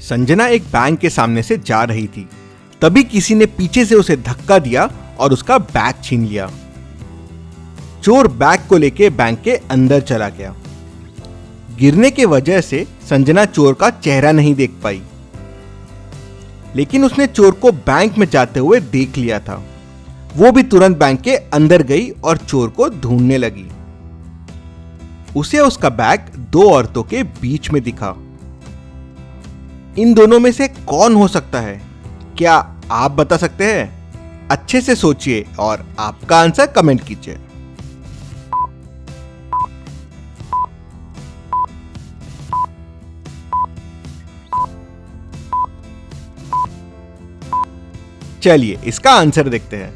संजना एक बैंक के सामने से जा रही थी। तभी किसी ने पीछे से उसे धक्का दिया और उसका बैग छीन लिया। चोर बैग को लेके बैंक के अंदर चला गया। गिरने के वजह से संजना चोर का चेहरा नहीं देख पाई, लेकिन उसने चोर को बैंक में जाते हुए देख लिया था। वो भी तुरंत बैंक के अंदर गई और चोर को ढूंढने लगी। उसे उसका बैग दो औरतों के बीच में दिखा। इन दोनों में से कौन हो सकता है? क्या आप बता सकते हैं? अच्छे से सोचिए और आपका आंसर कमेंट कीजिए। चलिए इसका आंसर देखते हैं।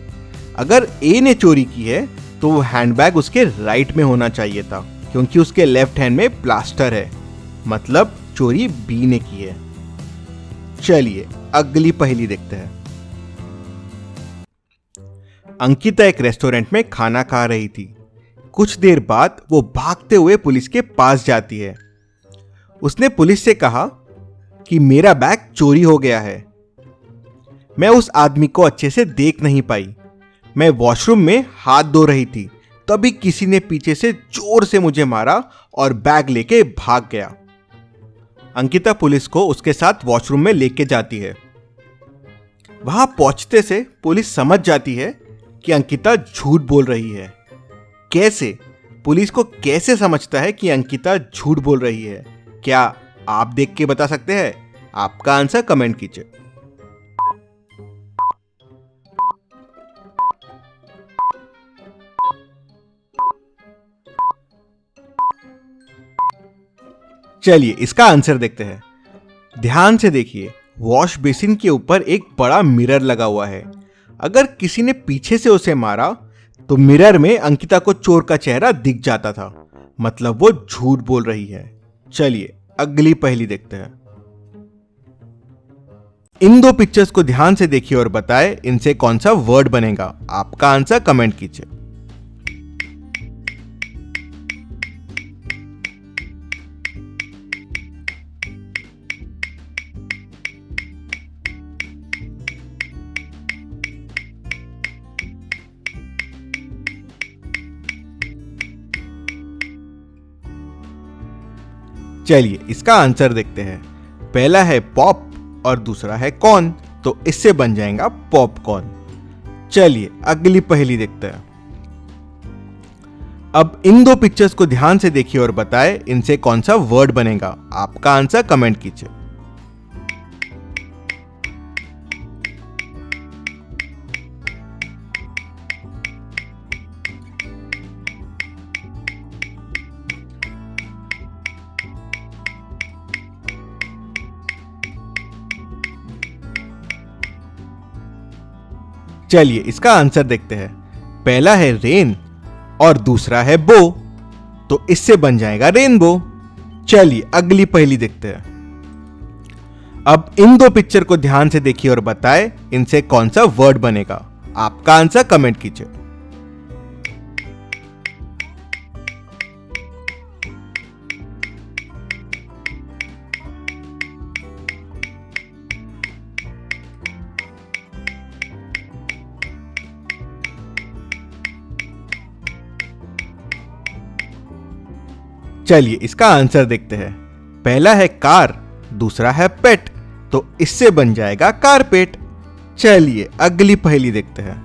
अगर ए ने चोरी की है तो वो हैंडबैग उसके राइट में होना चाहिए था, क्योंकि उसके लेफ्ट हैंड में प्लास्टर है, मतलब चोरी बी ने की है। चलिए अगली पहेली देखते हैं। अंकिता एक रेस्टोरेंट में खाना खा रही थी। कुछ देर बाद वो भागते हुए पुलिस के पास जाती है। उसने पुलिस से कहा कि मेरा बैग चोरी हो गया है। मैं उस आदमी को अच्छे से देख नहीं पाई। मैं वॉशरूम में हाथ धो रही थी, तभी किसी ने पीछे से जोर से मुझे मारा और बैग लेके भाग गया। अंकिता पुलिस को उसके साथ वॉशरूम में लेके जाती है। वहां पहुंचते से पुलिस समझ जाती है कि अंकिता झूठ बोल रही है। कैसे? पुलिस को कैसे समझता है कि अंकिता झूठ बोल रही है? क्या आप देख के बता सकते हैं? आपका आंसर कमेंट कीजिए। चलिए इसका आंसर देखते हैं। ध्यान से देखिए, वॉश बेसिन के ऊपर एक बड़ा मिरर लगा हुआ है। अगर किसी ने पीछे से उसे मारा तो मिरर में अंकिता को चोर का चेहरा दिख जाता था, मतलब वो झूठ बोल रही है। चलिए अगली पहेली देखते हैं। इन दो पिक्चर्स को ध्यान से देखिए और बताएं इनसे कौन सा वर्ड बनेगा। आपका आंसर कमेंट कीजिए। चलिए इसका आंसर देखते हैं। पहला है पॉप और दूसरा है कॉर्न, तो इससे बन जाएगा पॉपकॉर्न। चलिए अगली पहेली देखते हैं। अब इन दो पिक्चर्स को ध्यान से देखिए और बताएं इनसे कौन सा वर्ड बनेगा। आपका आंसर कमेंट कीजिए। चलिए इसका आंसर देखते हैं। पहला है रेन और दूसरा है बो, तो इससे बन जाएगा रेनबो। चलिए अगली पहेली देखते हैं। अब इन दो पिक्चर को ध्यान से देखिए और बताएं इनसे कौन सा वर्ड बनेगा। आपका आंसर कमेंट कीजिए। चलिए इसका आंसर देखते हैं। पहला है कार, दूसरा है पेट, तो इससे बन जाएगा कारपेट। चलिए अगली पहेली देखते हैं।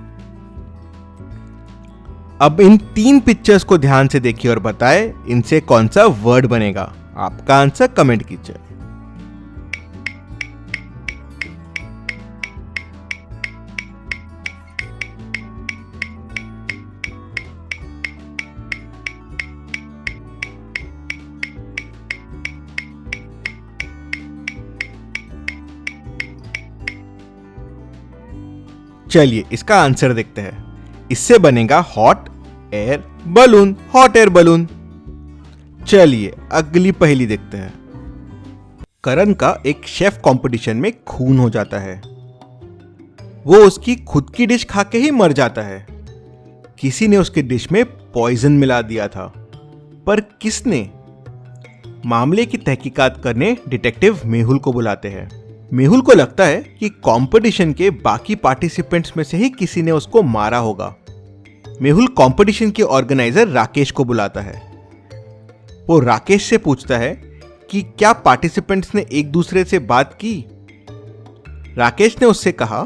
अब इन तीन पिक्चर्स को ध्यान से देखिए और बताएं इनसे कौन सा वर्ड बनेगा। आपका आंसर कमेंट कीजिए। चलिए इसका आंसर देखते हैं। इससे बनेगा hot air balloon, hot air balloon. चलिए अगली पहेली देखते हैं। करण का एक शेफ कंपटीशन में खून हो जाता है। वो उसकी खुद की डिश खा के ही मर जाता है। किसी ने उसकी डिश में पॉइजन मिला दिया था, पर किसने? मामले की तहकीकात करने डिटेक्टिव मेहुल को बुलाते हैं। मेहुल को लगता है कि कंपटीशन के बाकी पार्टिसिपेंट्स में से ही किसी ने उसको मारा होगा। मेहुल कंपटीशन के ऑर्गेनाइजर राकेश को बुलाता है। वो राकेश से पूछता है कि क्या पार्टिसिपेंट्स ने एक दूसरे से बात की। राकेश ने उससे कहा,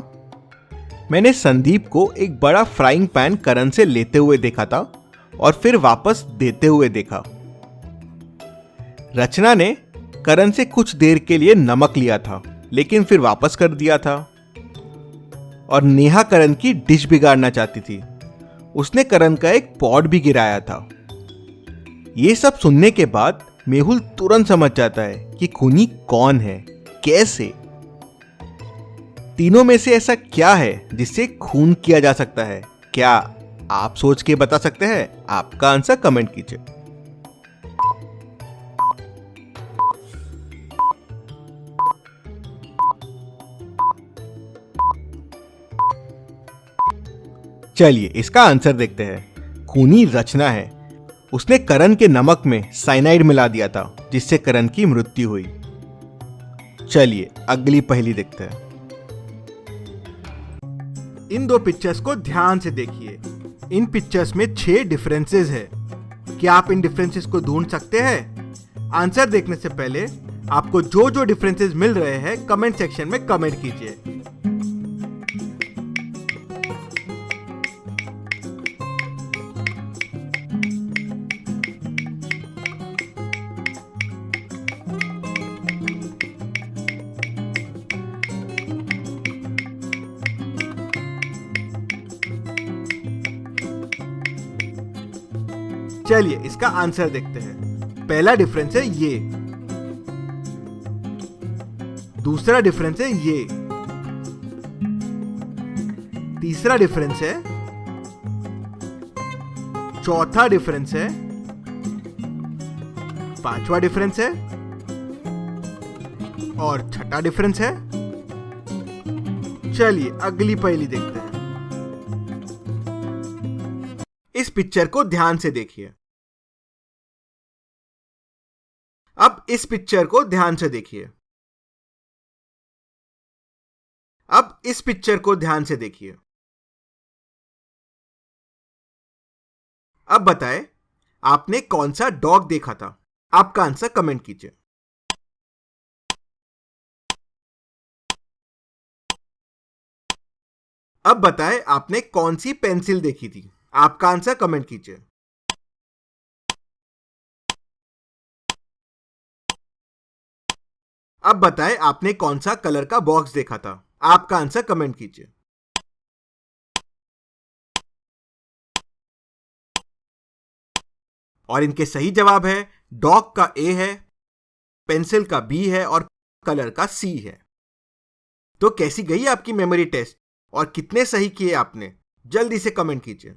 मैंने संदीप को एक बड़ा फ्राइंग पैन करण से लेते हुए देखा था और फिर वापस देते हुए देखा। रचना ने करण से कुछ देर के लिए नमक लिया था लेकिन फिर वापस कर दिया था। और नेहा करण की डिश बिगाड़ना चाहती थी। उसने करण का एक पॉट भी गिराया था। ये सब सुनने के बाद मेहुल तुरंत समझ जाता है कि खूनी कौन है, कैसे। तीनों में से ऐसा क्या है जिससे खून किया जा सकता है? क्या आप सोच के बता सकते हैं? आपका आंसर कमेंट कीजिए। चलिए इसका आंसर देखते हैं। खूनी रचना है। उसने करण के नमक में साइनाइड मिला दिया था जिससे करण की मृत्यु हुई। चलिए अगली पहेली देखते हैं। इन दो पिक्चर्स को ध्यान से देखिए। इन पिक्चर्स में 6 डिफरेंसेस है। क्या आप इन डिफरेंसेस को ढूंढ सकते हैं? आंसर देखने से पहले आपको जो जो डिफरेंसेस मिल रहे हैं कमेंट सेक्शन में कमेंट कीजिए। चलिए इसका आंसर देखते हैं। पहला डिफरेंस है ये, दूसरा डिफरेंस है ये, तीसरा डिफरेंस है, चौथा डिफरेंस है, पांचवा डिफरेंस है और छठा डिफरेंस है। चलिए अगली पहेली देखते हैं। इस पिक्चर को ध्यान से देखिए। अब इस पिक्चर को ध्यान से देखिए। अब इस पिक्चर को ध्यान से देखिए। अब बताएं आपने कौन सा डॉग देखा था? आपका आंसर कमेंट कीजिए। अब बताएं आपने कौन सी पेंसिल देखी थी? आपका आंसर कमेंट कीजिए। अब बताएं आपने कौन सा कलर का बॉक्स देखा था? आपका आंसर कमेंट कीजिए। और इनके सही जवाब है डॉग का ए है, पेंसिल का बी है और कलर का सी है। तो कैसी गई आपकी मेमोरी टेस्ट और कितने सही किए आपने? जल्दी से कमेंट कीजिए।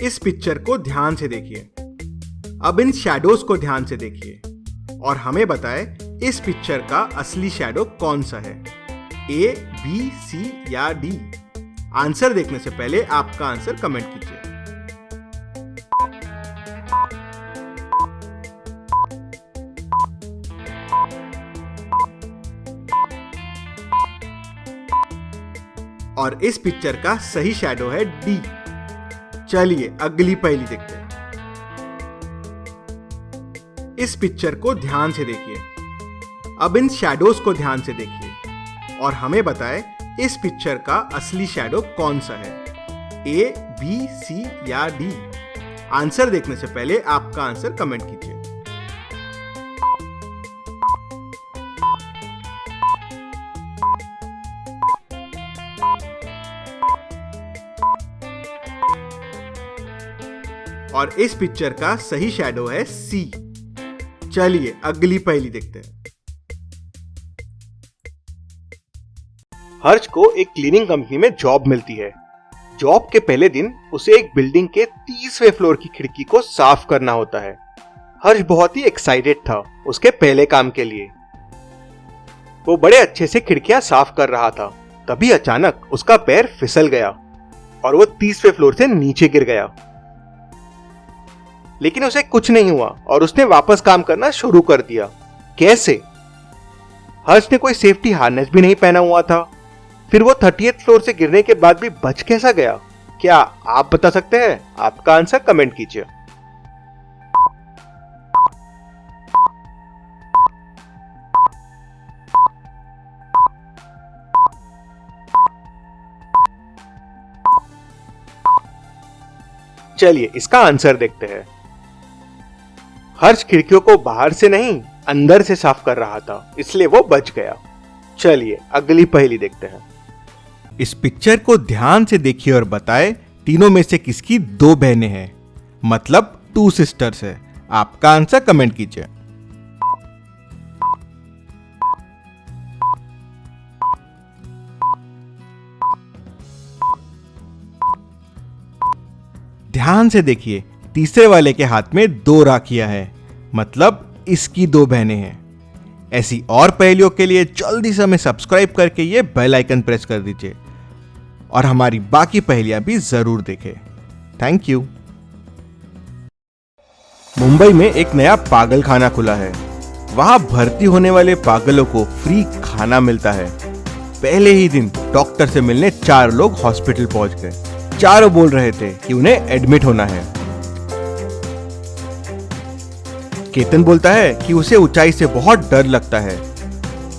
इस पिक्चर को ध्यान से देखिए। अब इन शैडोज को ध्यान से देखिए और हमें बताएं इस पिक्चर का असली शैडो कौन सा है, ए, बी, सी या डी? आंसर देखने से पहले आपका आंसर कमेंट कीजिए। और इस पिक्चर का सही शैडो है डी। चलिए अगली पहेली देखते हैं। इस पिक्चर को ध्यान से देखिए। अब इन शैडोज को ध्यान से देखिए और हमें बताएं इस पिक्चर का असली शैडो कौन सा है, ए, बी, सी या डी? आंसर देखने से पहले आपका आंसर कमेंट कीजिए। और इस पिक्चर का सही शैडो है सी। चलिए अगली पहेली देखते हैं। हर्ष को एक क्लीनिंग कंपनी में जॉब मिलती है। जॉब के पहले दिन उसे एक बिल्डिंग के 30वें फ्लोर की खिड़की को साफ करना होता है। हर्ष बहुत ही एक्साइटेड था उसके पहले काम के लिए। वो बड़े अच्छे से खिड़कियां साफ कर रहा था, तभी अचानक उसका पैर फिसल गया और वो 30वें फ्लोर से नीचे गिर गया। लेकिन उसे कुछ नहीं हुआ और उसने वापस काम करना शुरू कर दिया। कैसे? हर्ष ने कोई सेफ्टी हार्नेस भी नहीं पहना हुआ था। फिर वो 30th फ्लोर से गिरने के बाद भी बच कैसा गया? क्या आप बता सकते हैं? आपका आंसर कमेंट कीजिए। चलिए इसका आंसर देखते हैं। हर्ष खिड़कियों को बाहर से नहीं अंदर से साफ कर रहा था, इसलिए वो बच गया। चलिए अगली पहेली देखते हैं। इस पिक्चर को ध्यान से देखिए और बताएं तीनों में से किसकी दो बहनें हैं, मतलब 2 सिस्टर्स है। आपका आंसर कमेंट कीजिए। ध्यान से देखिए, तीसरे वाले के हाथ में 2 राखियां हैं, मतलब इसकी 2 बहनें हैं। ऐसी और पहेलियों के लिए जल्दी से हमें सब्सक्राइब करके ये बेल आइकन प्रेस कर दीजिए और हमारी बाकी पहेलियां भी जरूर देखें। Thank you. मुंबई में एक नया पागल खाना खुला है। वहां भर्ती होने वाले पागलों को फ्री खाना मिलता है। पहले ही दिन डॉक्टर से मिलने 4 लोग हॉस्पिटल पहुंच गए। चारों बोल रहे थे कि उन्हें एडमिट होना है। केतन बोलता है कि उसे ऊंचाई से बहुत डर लगता है,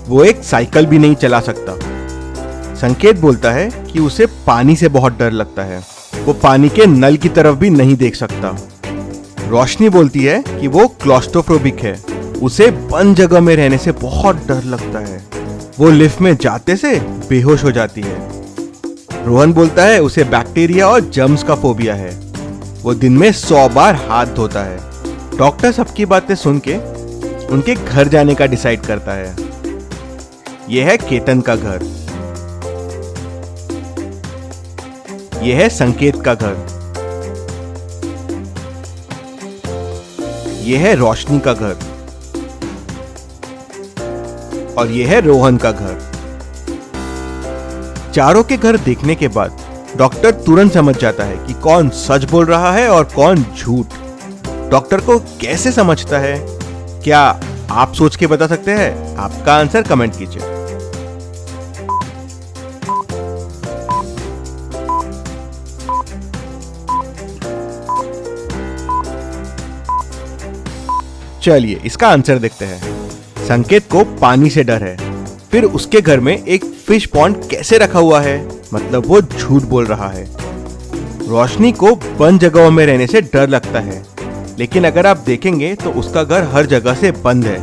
वो एक साइकिल भी नहीं चला सकता। संकेत बोलता है कि उसे पानी से बहुत डर लगता है, वो पानी के नल की तरफ भी नहीं देख सकता। रोशनी बोलती है कि वो क्लॉस्ट्रोफोबिक है, उसे बंद जगह में रहने से बहुत डर लगता है, वो लिफ्ट में जाते से बेहोश हो जाती है। रोहन बोलता है उसे बैक्टीरिया और जर्म्स का फोबिया है, वो दिन में 100 बार हाथ धोता है। डॉक्टर सबकी बातें सुन के उनके घर जाने का डिसाइड करता है। यह है केतन का घर, यह है संकेत का घर, यह है रोशनी का घर और यह है रोहन का घर। चारों के घर देखने के बाद डॉक्टर तुरंत समझ जाता है कि कौन सच बोल रहा है और कौन झूठ। डॉक्टर को कैसे समझता है? क्या आप सोच के बता सकते हैं? आपका आंसर कमेंट कीजिए। चलिए इसका आंसर देखते हैं। संकेत को पानी से डर है, फिर उसके घर में एक फिश पॉन्ड कैसे रखा हुआ है, मतलब वो झूठ बोल रहा है। रोशनी को बंद जगहों में रहने से डर लगता है, लेकिन अगर आप देखेंगे तो उसका घर हर जगह से बंद है,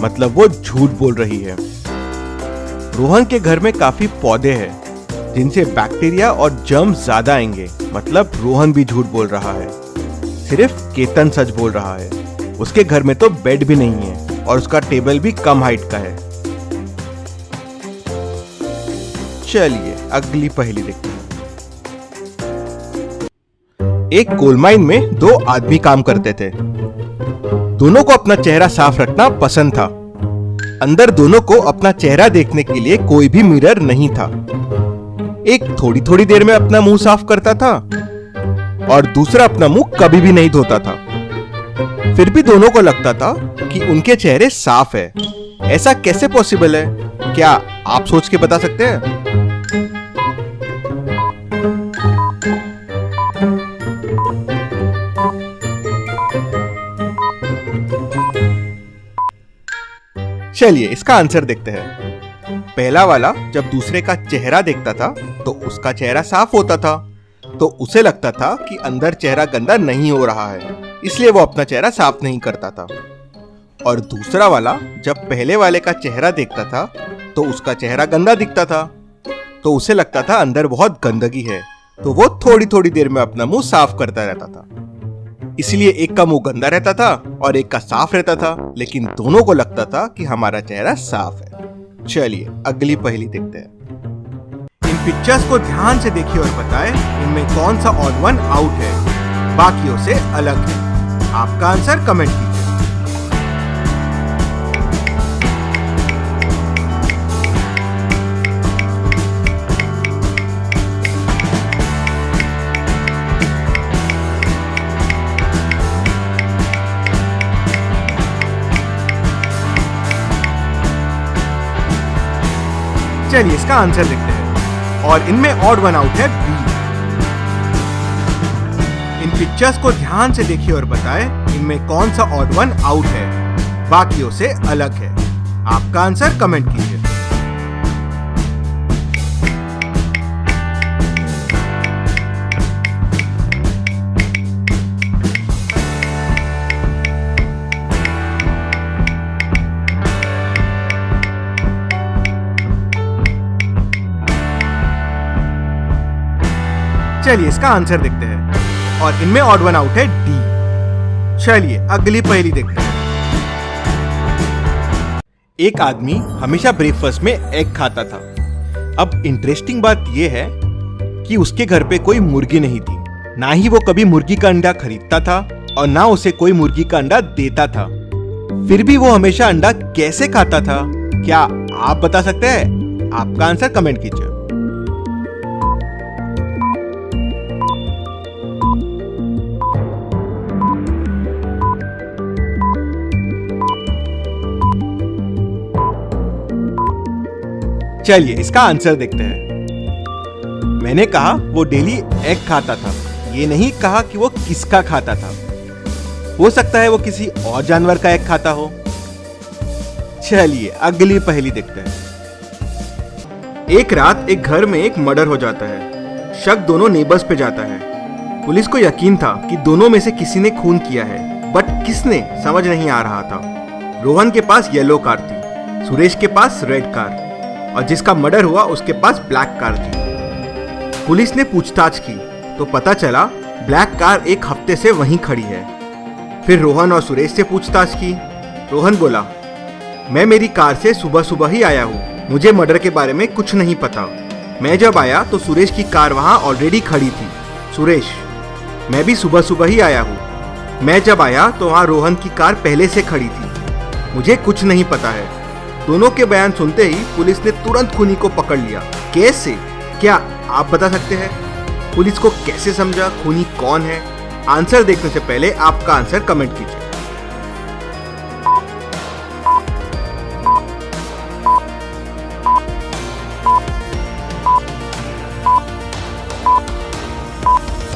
मतलब वो झूठ बोल रही है। रोहन के घर में काफी पौधे हैं जिनसे बैक्टीरिया और जर्म्स ज्यादा आएंगे, मतलब रोहन भी झूठ बोल रहा है। सिर्फ केतन सच बोल रहा है, उसके घर में तो बेड भी नहीं है और उसका टेबल भी कम हाइट का है। चलिए अगली पहेली देखते हैं। एक कोल माइन में 2 आदमी काम करते थे। दोनों को अपना चेहरा साफ रखना पसंद था। अंदर दोनों को अपना चेहरा देखने के लिए कोई भी मिरर नहीं था। एक थोड़ी थोड़ी देर में अपना मुंह साफ करता था और दूसरा अपना मुंह कभी भी नहीं धोता था। फिर भी दोनों को लगता था कि उनके चेहरे साफ है। ऐसा कैसे पॉसिबल है? क्या आप सोच के बता सकते हैं? चलिए इसका आंसर देखते हैं। पहला वाला जब दूसरे का चेहरा देखता था तो उसका चेहरा साफ होता था, तो उसे लगता था कि अंदर चेहरा गंदा नहीं हो रहा है, इसलिए वो अपना चेहरा साफ नहीं करता था। और दूसरा वाला जब पहले वाले का चेहरा देखता था तो उसका चेहरा गंदा दिखता था, तो उसे लगता था अंदर बहुत गंदगी है, तो वो थोड़ी थोड़ी देर में अपना मुंह साफ करता रहता था। इसलिए एक का मुंह गंदा रहता था और एक का साफ रहता था, लेकिन दोनों को लगता था कि हमारा चेहरा साफ है। चलिए अगली पहेली देखते हैं। इन पिक्चर्स को ध्यान से देखिए और बताएं इनमें कौन सा ऑड वन आउट है, बाकियों से अलग है। आपका आंसर कमेंट कीजिए। चलिए इसका आंसर देखते हैं और इनमें ऑड वन आउट है बी। इन पिक्चर्स को ध्यान से देखिए और बताएं इनमें कौन सा ऑड वन आउट है, बाकियों से अलग है। आपका आंसर कमेंट कीजिए। चलिए इसका आंसर देखते हैं और इनमें ऑड वन आउट है डी। चलिए अगली पहेली देखते हैं। एक आदमी हमेशा ब्रेकफास्ट में एग खाता था। अब इंटरेस्टिंग बात यह है कि उसके घर पे कोई मुर्गी नहीं थी, ना ही वो कभी मुर्गी का अंडा खरीदता था और ना उसे कोई मुर्गी का अंडा देता था। फिर भी वो हमेशा अंडा कैसे खाता था? क्या आप बता सकते हैं? आपका आंसर कमेंट कीजिए। चलिए इसका आंसर देखते हैं। मैंने कहा वो डेली एग खाता था, ये नहीं कहा कि वो किसका खाता था। हो सकता है वो किसी और जानवर का एग खाता हो। चलिए अगली पहेली देखते हैं। एक रात एक घर में एक मर्डर हो जाता है। शक दोनों नेबर्स पे जाता है। पुलिस को यकीन था कि दोनों में से किसी ने खून किया है, बट किसने समझ नहीं आ रहा था। रोहन के पास येलो कार थी, सुरेश के पास रेड कार और जिसका मर्डर हुआ उसके पास ब्लैक कार थी। पुलिस ने पूछताछ की तो पता चला ब्लैक कार एक हफ्ते से वहीं खड़ी है। फिर रोहन और सुरेश से पूछताछ की। रोहन बोला, मैं मेरी कार से सुबह सुबह ही आया हूँ, मुझे मर्डर के बारे में कुछ नहीं पता। मैं जब आया तो सुरेश की कार वहाँ ऑलरेडी खड़ी थी। सुरेश, मैं भी सुबह सुबह ही आया हूँ, मैं जब आया तो वहाँ रोहन की कार पहले से खड़ी थी, मुझे कुछ नहीं पता है। दोनों के बयान सुनते ही पुलिस ने तुरंत खूनी को पकड़ लिया। कैसे? क्या आप बता सकते हैं? पुलिस को कैसे समझा खूनी कौन है? आंसर देखने से पहले आपका आंसर कमेंट कीजिए।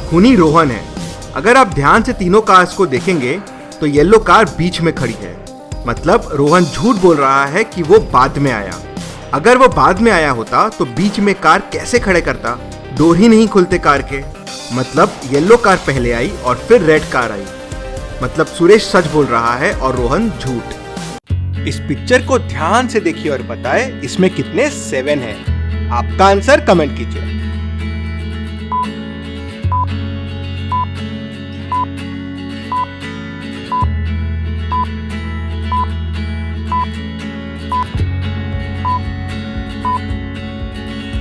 खूनी रोहन है। अगर आप ध्यान से तीनों कार्स को देखेंगे तो येलो कार बीच में खड़ी है, मतलब रोहन झूठ बोल रहा है कि वो बाद में आया। अगर वो बाद में आया होता तो बीच में कार कैसे खड़े करता? डोर ही नहीं खुलते कार के। मतलब येलो कार पहले आई और फिर रेड कार आई। मतलब सुरेश सच बोल रहा है और रोहन झूठ। इस पिक्चर को ध्यान से देखिए और बताएं इसमें कितने 7 हैं। आपका आंसर कमेंट कीजिए।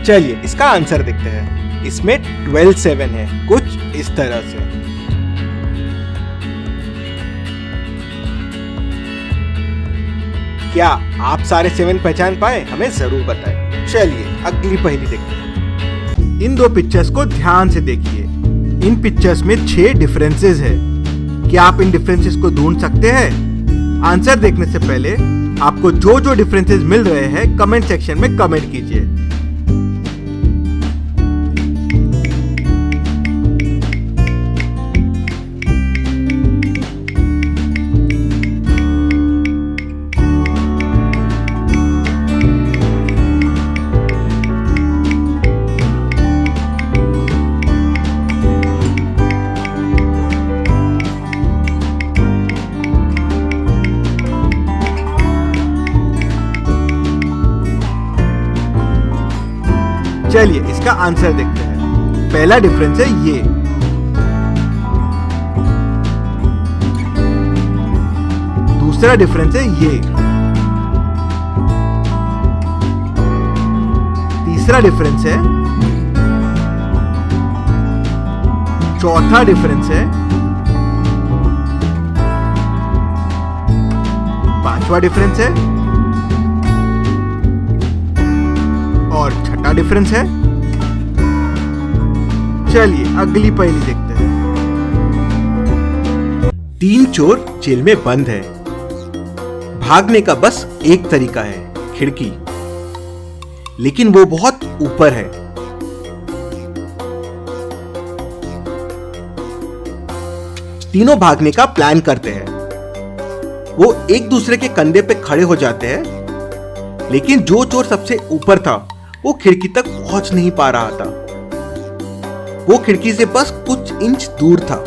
चलिए इसका आंसर देखते हैं। इसमें 12 7 है, कुछ इस तरह से। क्या आप सारे 7 पहचान पाए? हमें जरूर बताएं। चलिए अगली पहेली देखते हैं। इन दो पिक्चर्स को ध्यान से देखिए। इन पिक्चर्स में 6 डिफरेंसेस है। क्या आप इन डिफरेंसेस को ढूंढ सकते हैं? आंसर देखने से पहले आपको जो जो डिफरेंसेस मिल रहे हैं कमेंट सेक्शन में कमेंट कीजिए। चलिए इसका आंसर देखते हैं। पहला डिफरेंस है ये। दूसरा डिफरेंस है ये। तीसरा डिफरेंस है। चौथा डिफरेंस है। पांचवा डिफरेंस है और छठा डिफरेंस है। चलिए अगली पहेली देखते हैं। 3 चोर जेल में बंद है। भागने का बस एक तरीका है, खिड़की। लेकिन वो बहुत ऊपर है। तीनों भागने का प्लान करते हैं। वो एक दूसरे के कंधे पे खड़े हो जाते हैं, लेकिन जो चोर सबसे ऊपर था वो खिड़की तक पहुंच नहीं पा रहा था। वो खिड़की से बस कुछ इंच दूर था।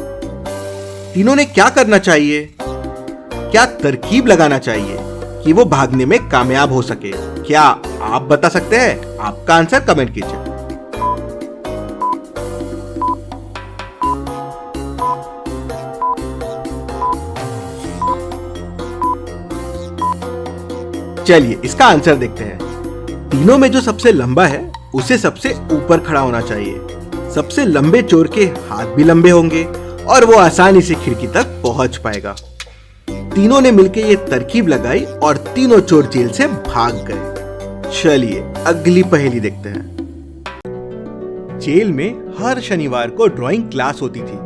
तीनों ने क्या करना चाहिए, क्या तरकीब लगाना चाहिए कि वो भागने में कामयाब हो सके? क्या आप बता सकते हैं? आपका आंसर कमेंट कीजिए। चलिए इसका आंसर देखते हैं। तीनों में जो सबसे लंबा है उसे सबसे ऊपर खड़ा होना चाहिए। सबसे लंबे चोर के हाथ भी लंबे होंगे और वो आसानी से खिड़की तक पहुंच पाएगा। तीनों ने मिलकर ये तरकीब लगाई और तीनों चोर जेल से भाग गए। चलिए अगली पहेली देखते हैं। जेल में हर शनिवार को ड्राइंग क्लास होती थी।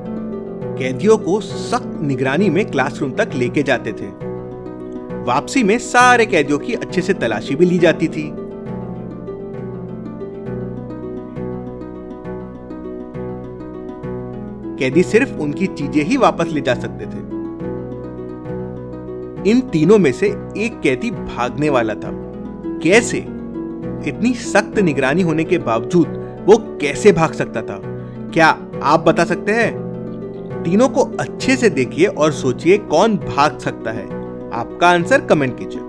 कैदियों को सख्त निगरानी में क्लासरूम तक लेके जाते थे। वापसी में सारे कैदियों की अच्छे से तलाशी भी ली जाती थी। कैदी सिर्फ उनकी चीजें ही वापस ले जा सकते थे। इन तीनों में से एक कैदी भागने वाला था। कैसे? इतनी सख्त निगरानी होने के बावजूद वो कैसे भाग सकता था? क्या आप बता सकते हैं? तीनों को अच्छे से देखिए और सोचिए कौन भाग सकता है। आपका आंसर कमेंट कीजिए।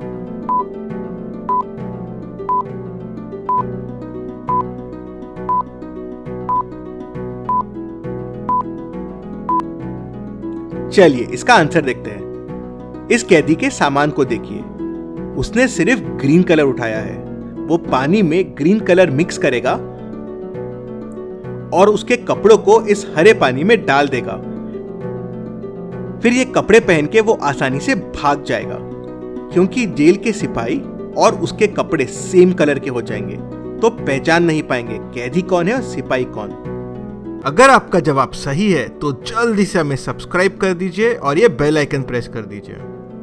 चलिए इसका आंसर देखते हैं। इस कैदी के सामान को देखिए। उसने सिर्फ ग्रीन कलर उठाया है। वो पानी में ग्रीन कलर मिक्स करेगा और उसके कपड़ों को इस हरे पानी में डाल देगा। फिर ये कपड़े पहन के वो आसानी से भाग जाएगा, क्योंकि जेल के सिपाही और उसके कपड़े सेम कलर के हो जाएंगे, तो पहचान नहीं पाएंगे कैदी कौन है और सिपाही कौन। अगर आपका जवाब सही है तो जल्दी से हमें सब्सक्राइब कर दीजिए और ये बेल आइकन प्रेस कर दीजिए।